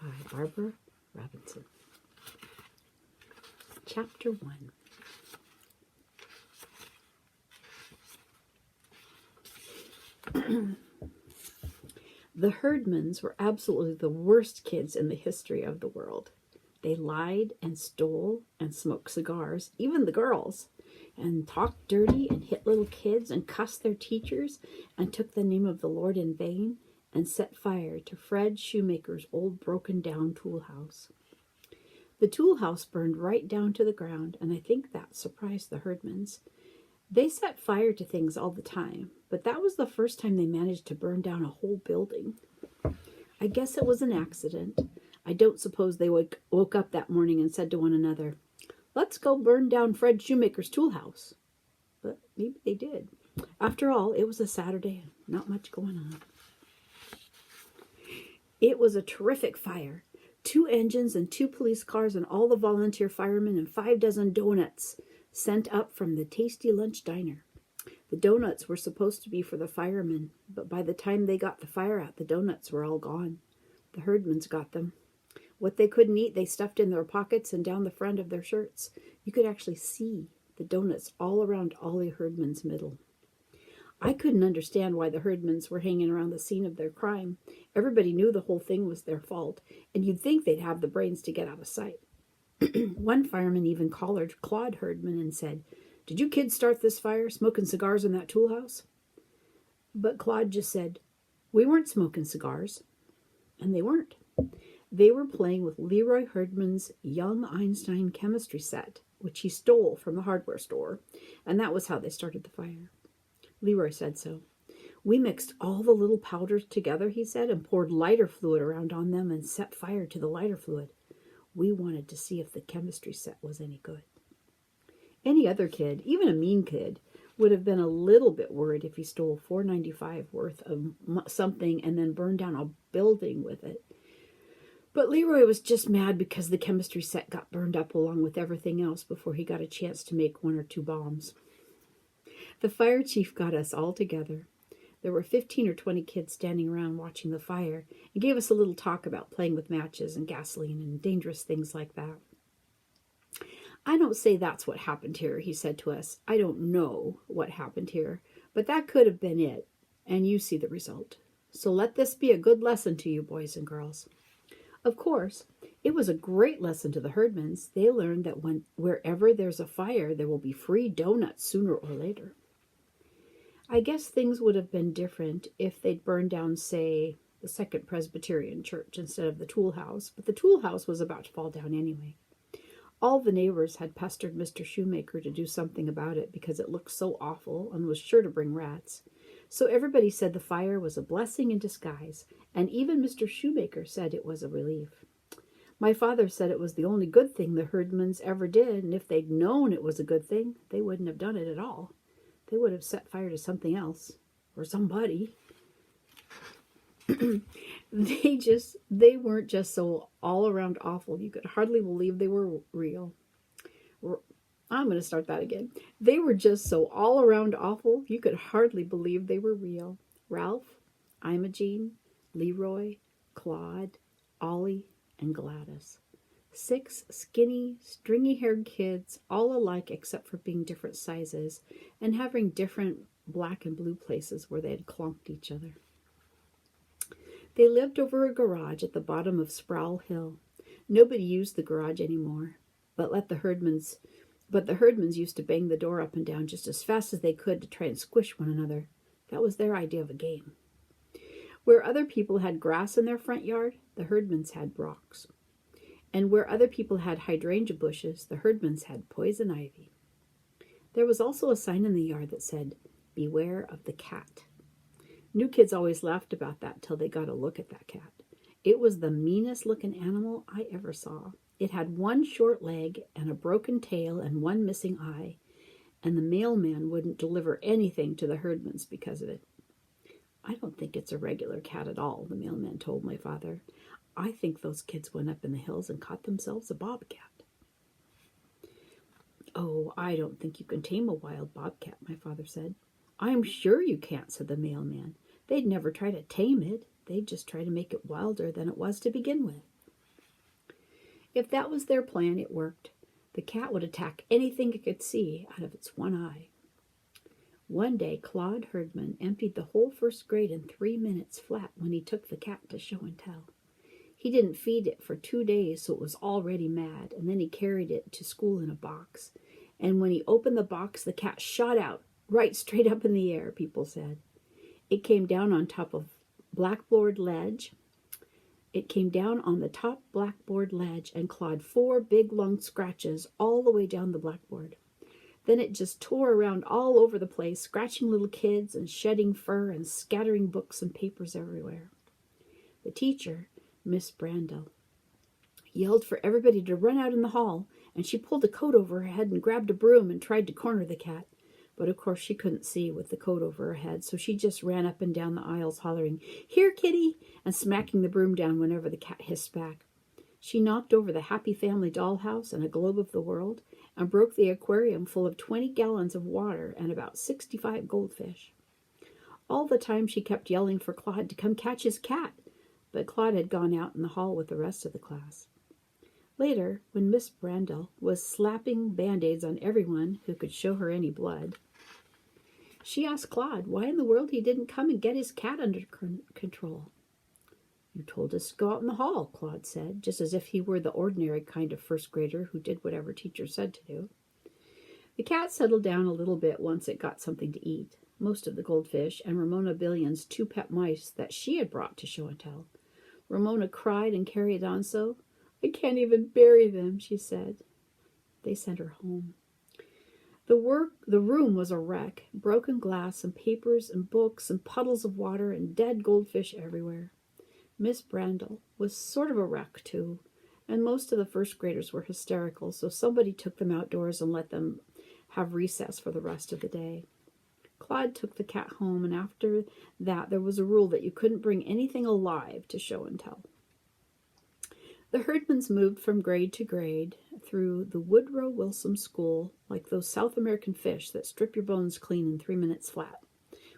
by Barbara Robinson. Chapter 1. The Herdmans were absolutely the worst kids in the history of the world. They lied and stole and smoked cigars, even the girls, and talked dirty and hit little kids and cussed their teachers and took the name of the Lord in vain and set fire to Fred Shoemaker's old broken-down tool house. The tool house burned right down to the ground, and I think that surprised the Herdmans. They set fire to things all the time, but that was the first time they managed to burn down a whole building. I guess it was an accident. I don't suppose they woke up that morning and said to one another, "Let's go burn down Fred Shoemaker's tool house." But maybe they did. After all, it was a Saturday and not much going on. It was a terrific fire. 2 engines and 2 police cars and all the volunteer firemen and 5 dozen donuts sent up from the Tasty Lunch Diner. The donuts were supposed to be for the firemen, but by the time they got the fire out, the donuts were all gone. The Herdmans got them. What they couldn't eat, they stuffed in their pockets and down the front of their shirts. You could actually see the donuts all around Ollie Herdman's middle. I couldn't understand why the Herdmans were hanging around the scene of their crime. Everybody knew the whole thing was their fault, and you'd think they'd have the brains to get out of sight. One fireman even collared Claude Herdman and said, "Did you kids start this fire, smoking cigars in that tool house?" But Claude just said, "We weren't smoking cigars." And they weren't. They were playing with Leroy Herdman's Young Einstein chemistry set, which he stole from the hardware store, and that was how they started the fire. Leroy said so. "We mixed all the little powders together," he said, "and poured lighter fluid around on them and set fire to the lighter fluid. We wanted to see if the chemistry set was any good." Any other kid, even a mean kid, would have been a little bit worried if he stole $4.95 worth of something and then burned down a building with it. But Leroy was just mad because the chemistry set got burned up along with everything else before he got a chance to make 1 or 2 bombs. The fire chief got us all together. There were 15 or 20 kids standing around watching the fire and gave us a little talk about playing with matches and gasoline and dangerous things like that. "I don't say that's what happened here," he said to us. "I don't know what happened here, but that could have been it, and you see the result. So let this be a good lesson to you, boys and girls." Of course, it was a great lesson to the Herdmans. They learned that wherever there's a fire, there will be free donuts sooner or later. I guess things would have been different if they'd burned down, say, the Second Presbyterian Church instead of the tool house, but the tool house was about to fall down anyway. All the neighbors had pestered Mr. Shoemaker to do something about it because it looked so awful and was sure to bring rats. So everybody said the fire was a blessing in disguise, and even Mr. Shoemaker said it was a relief. My father said it was the only good thing the Herdmans ever did, and if they'd known it was a good thing, they wouldn't have done it at all. They would have set fire to something else, or somebody. They weren't just so all around awful. You could hardly believe they were real. I'm going to start that again. They were just so all around awful. You could hardly believe they were real. Ralph, Imogene, Leroy, Claude, Ollie, and Gladys. 6 skinny, stringy-haired kids, all alike except for being different sizes and having different black and blue places where they had clonked each other. They lived over a garage at the bottom of Sproul Hill. Nobody used the garage anymore, but the Herdmans used to bang the door up and down just as fast as they could to try and squish one another. That was their idea of a game. Where other people had grass in their front yard, the Herdmans had rocks. And where other people had hydrangea bushes, the Herdmans had poison ivy. There was also a sign in the yard that said, "Beware of the cat." New kids always laughed about that till they got a look at that cat. It was the meanest looking animal I ever saw. It had 1 short leg and a broken tail and 1 missing eye, and the mailman wouldn't deliver anything to the Herdmans because of it. "I don't think it's a regular cat at all," the mailman told my father. "I think those kids went up in the hills and caught themselves a bobcat." "Oh, I don't think you can tame a wild bobcat," my father said. "I'm sure you can't," said the mailman. "They'd never try to tame it. They'd just try to make it wilder than it was to begin with." If that was their plan, it worked. The cat would attack anything it could see out of its one eye. One day, Claude Herdman emptied the whole first grade in 3 minutes flat when he took the cat to show and tell. He didn't feed it for 2 days, so it was already mad, and then he carried it to school in a box. And when he opened the box, the cat shot out, right straight up in the air, people said. It came down on top of blackboard ledge. It came down on the top blackboard ledge and clawed 4 big long scratches all the way down the blackboard. Then it just tore around all over the place, scratching little kids and shedding fur and scattering books and papers everywhere. The teacher, Miss Brandel, yelled for everybody to run out in the hall, and she pulled a coat over her head and grabbed a broom and tried to corner the cat. But of course she couldn't see with the coat over her head, so she just ran up and down the aisles hollering, "Here, kitty!" and smacking the broom down whenever the cat hissed back. She knocked over the Happy Family dollhouse and a globe of the world, and broke the aquarium full of 20 gallons of water and about 65 goldfish. All the time she kept yelling for Claude to come catch his cat, but Claude had gone out in the hall with the rest of the class. Later, when Miss Brandel was slapping Band-Aids on everyone who could show her any blood, she asked Claude why in the world he didn't come and get his cat under control. "You told us to go out in the hall," Claude said, just as if he were the ordinary kind of first grader who did whatever teacher said to do. The cat settled down a little bit once it got something to eat, most of the goldfish and Ramona Billion's 2 pet mice that she had brought to show and tell. Ramona cried and carried on so. "I can't even bury them," she said. They sent her home. The room was a wreck, broken glass and papers and books and puddles of water and dead goldfish everywhere. Miss Brandel was sort of a wreck, too, and most of the first graders were hysterical, so somebody took them outdoors and let them have recess for the rest of the day. Claude took the cat home, and after that there was a rule that you couldn't bring anything alive to show and tell. The Herdmans moved from grade to grade through the Woodrow Wilson School like those South American fish that strip your bones clean in 3 minutes flat,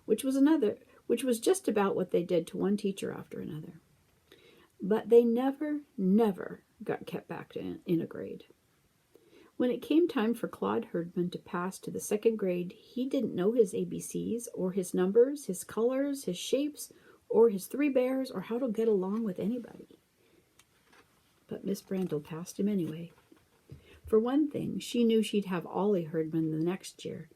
which was just about what they did to one teacher after another. But they never got kept back in a grade. When it came time for Claude Herdman to pass to the 2nd grade, he didn't know his ABCs, or his numbers, his colors, his shapes, or his 3 bears, or how to get along with anybody. But Miss Brandel passed him anyway. For one thing, she knew she'd have Ollie Herdman the next year.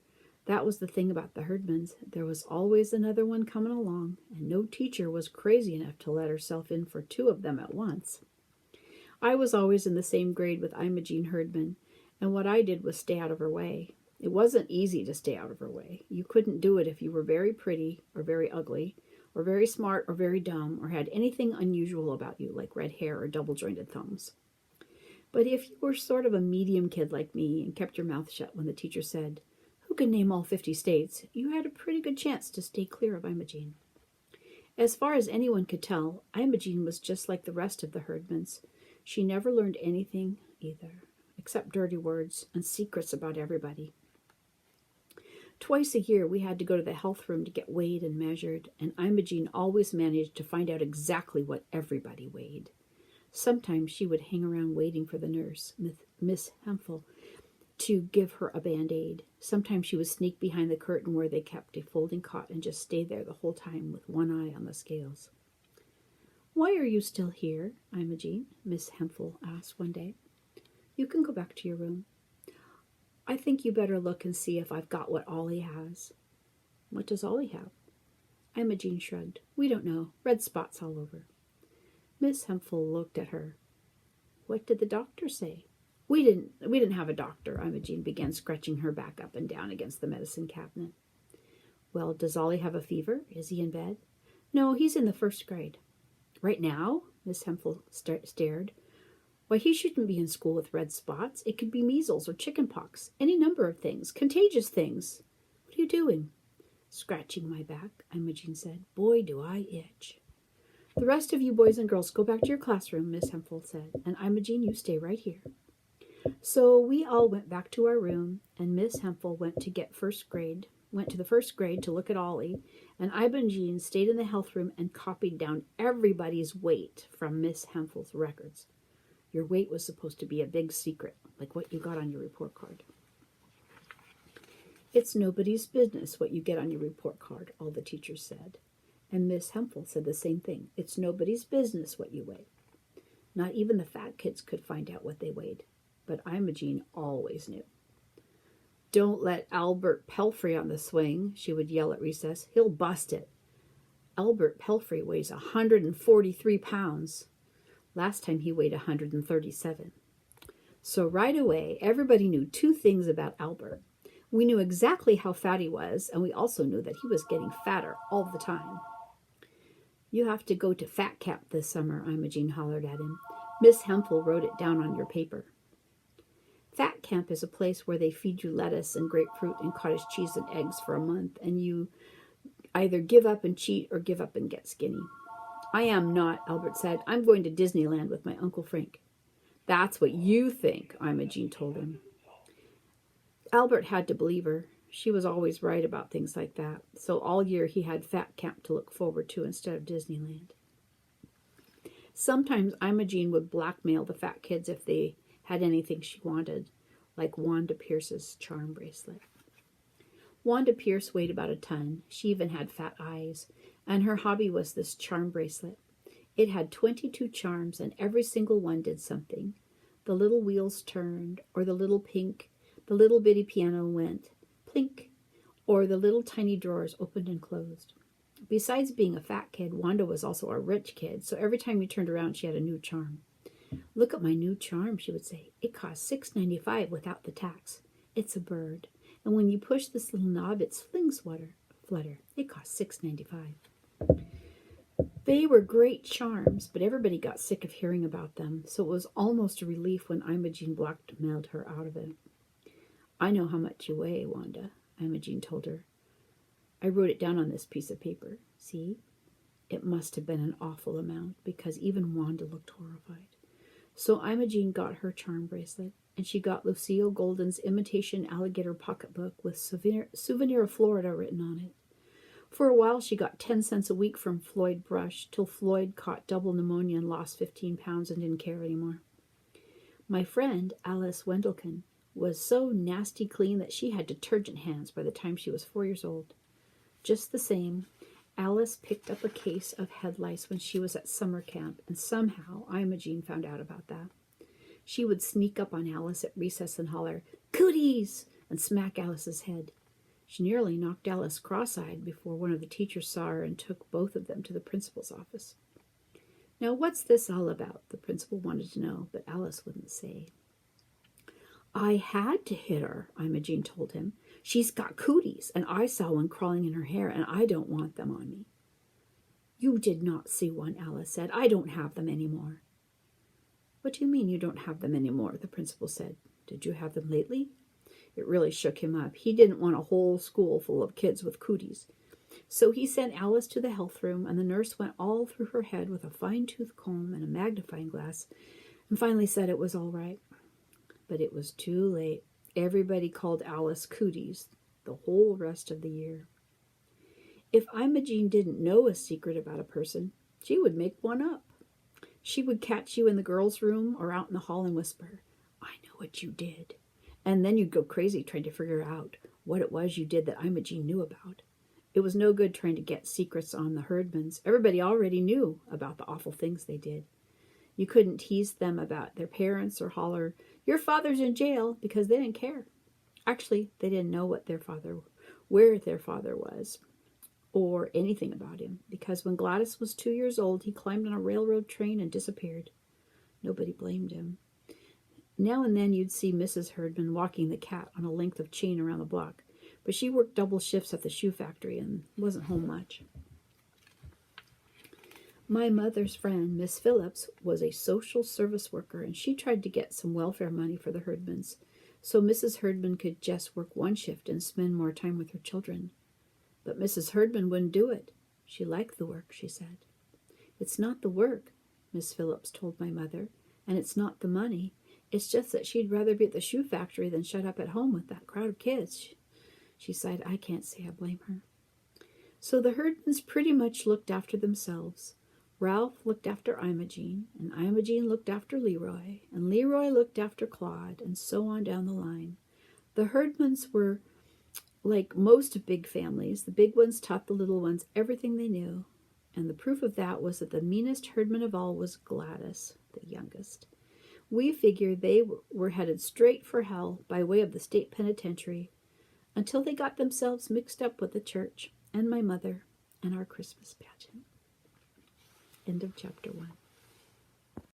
That was the thing about the Herdmans. There was always another one coming along, and no teacher was crazy enough to let herself in for 2 of them at once. I was always in the same grade with Imogene Herdman, and what I did was stay out of her way. It wasn't easy to stay out of her way. You couldn't do it if you were very pretty or very ugly, or very smart or very dumb, or had anything unusual about you, like red hair or double-jointed thumbs. But if you were sort of a medium kid like me and kept your mouth shut when the teacher said, "Who can name all 50 states?" you had a pretty good chance to stay clear of Imogene. As far as anyone could tell, Imogene was just like the rest of the Herdmans. She never learned anything either, except dirty words and secrets about everybody. Twice a year we had to go to the health room to get weighed and measured, and Imogene always managed to find out exactly what everybody weighed. Sometimes she would hang around waiting for the nurse, Miss Hemphill, to give her a Band-Aid. Sometimes she would sneak behind the curtain where they kept a folding cot and just stay there the whole time with one eye on the scales. "Why are you still here, Imogene?" Miss Hemphill asked one day. "You can go back to your room. I think you better look and see if I've got what Ollie has." "What does Ollie have?" Imogene shrugged. "We don't know. Red spots all over." Miss Hemphill looked at her. "What did the doctor say?" We didn't have a doctor," Imogene began, scratching her back up and down against the medicine cabinet. "Well, does Ollie have a fever? Is he in bed?" "No, he's in the 1st grade." "Right now?" Miss Hemphill stared. "Why, he shouldn't be in school with red spots. It could be measles or chicken pox, any number of things, contagious things." "What are you doing?" "Scratching my back," Imogene said. "Boy, do I itch." "The rest of you boys and girls go back to your classroom," Miss Hemphill said, "and Imogene, you stay right here." So we all went back to our room, and Miss Hemphill went to the 1st grade to look at Ollie, and Imogene stayed in the health room and copied down everybody's weight from Miss Hemphill's records. Your weight was supposed to be a big secret, like what you got on your report card. It's nobody's business what you get on your report card, all the teachers said. And Miss Hempel said the same thing. It's nobody's business what you weigh. Not even the fat kids could find out what they weighed. But Imogene always knew. Don't let Albert Pelfrey on the swing, she would yell at recess. He'll bust it. Albert Pelfrey weighs 143 pounds. Last time he weighed 137. So right away, everybody knew two things about Albert. We knew exactly how fat he was, and we also knew that he was getting fatter all the time. You have to go to fat camp this summer, Imogene hollered at him. Miss Hempel wrote it down on your paper. Fat camp is a place where they feed you lettuce and grapefruit and cottage cheese and eggs for a month, and you either give up and cheat or give up and get skinny. I am not, Albert said. I'm going to Disneyland with my Uncle Frank. That's what you think, Imogene told him. Albert had to believe her. She was always right about things like that. So all year he had fat camp to look forward to instead of Disneyland. Sometimes Imogene would blackmail the fat kids if they had anything she wanted, like Wanda Pierce's charm bracelet. Wanda Pierce weighed about a ton. She even had fat eyes, and her hobby was this charm bracelet. It had 22 charms, and every single one did something. The little wheels turned, or the little bitty piano went plink, or the little tiny drawers opened and closed. Besides being a fat kid, Wanda was also a rich kid, so every time you turned around, she had a new charm. Look at my new charm, she would say. It costs $6.95 without the tax. It's a bird, and when you push this little knob, it flings flutter. It costs $6.95. They were great charms, but everybody got sick of hearing about them, so it was almost a relief when Imogene blackmailed her out of it. I know how much you weigh, Wanda, Imogene told her. I wrote it down on this piece of paper. See? It must have been an awful amount, because even Wanda looked horrified. So Imogene got her charm bracelet, and she got Lucille Golden's imitation alligator pocketbook with souvenir of Florida written on it. For a while, she got 10 cents a week from Floyd Brush, till Floyd caught double pneumonia and lost 15 pounds and didn't care anymore. My friend, Alice Wendelken, was so nasty clean that she had detergent hands by the time she was 4 years old. Just the same, Alice picked up a case of head lice when she was at summer camp, and somehow Imogene found out about that. She would sneak up on Alice at recess and holler, "Cooties!" and smack Alice's head. She nearly knocked Alice cross-eyed before one of the teachers saw her and took both of them to the principal's office. Now, what's this all about? The principal wanted to know, but Alice wouldn't say. I had to hit her, Imogene told him. She's got cooties, and I saw one crawling in her hair, and I don't want them on me. You did not see one, Alice said. I don't have them anymore. What do you mean you don't have them anymore? The principal said. Did you have them lately? It really shook him up. He didn't want a whole school full of kids with cooties. So he sent Alice to the health room, and the nurse went all through her head with a fine-tooth comb and a magnifying glass, and finally said it was all right. But it was too late. Everybody called Alice Cooties the whole rest of the year. If Imogene didn't know a secret about a person, she would make one up. She would catch you in the girls' room or out in the hall and whisper, I know what you did. And then you'd go crazy trying to figure out what it was you did that Imogene knew about. It was no good trying to get secrets on the Herdmans. Everybody already knew about the awful things they did. You couldn't tease them about their parents or holler, your father's in jail, because they didn't care. Actually, they didn't know where their father was, or anything about him, because when Gladys was 2 years old, he climbed on a railroad train and disappeared. Nobody blamed him. Now and then you'd see Mrs. Herdman walking the cat on a length of chain around the block, but she worked double shifts at the shoe factory and wasn't home much. My mother's friend, Miss Phillips, was a social service worker, and she tried to get some welfare money for the Herdmans, so Mrs. Herdman could just work one shift and spend more time with her children. But Mrs. Herdman wouldn't do it. She liked the work, she said. It's not the work, Miss Phillips told my mother, and it's not the money. It's just that she'd rather be at the shoe factory than shut up at home with that crowd of kids. She sighed. I can't say I blame her. So the Herdmans pretty much looked after themselves. Ralph looked after Imogene, and Imogene looked after Leroy, and Leroy looked after Claude, and so on down the line. The Herdmans were like most big families. The big ones taught the little ones everything they knew, and the proof of that was that the meanest herdman of all was Gladys, the youngest. We figured they were headed straight for hell by way of the state penitentiary until they got themselves mixed up with the church and my mother and our Christmas pageant. End of chapter 1.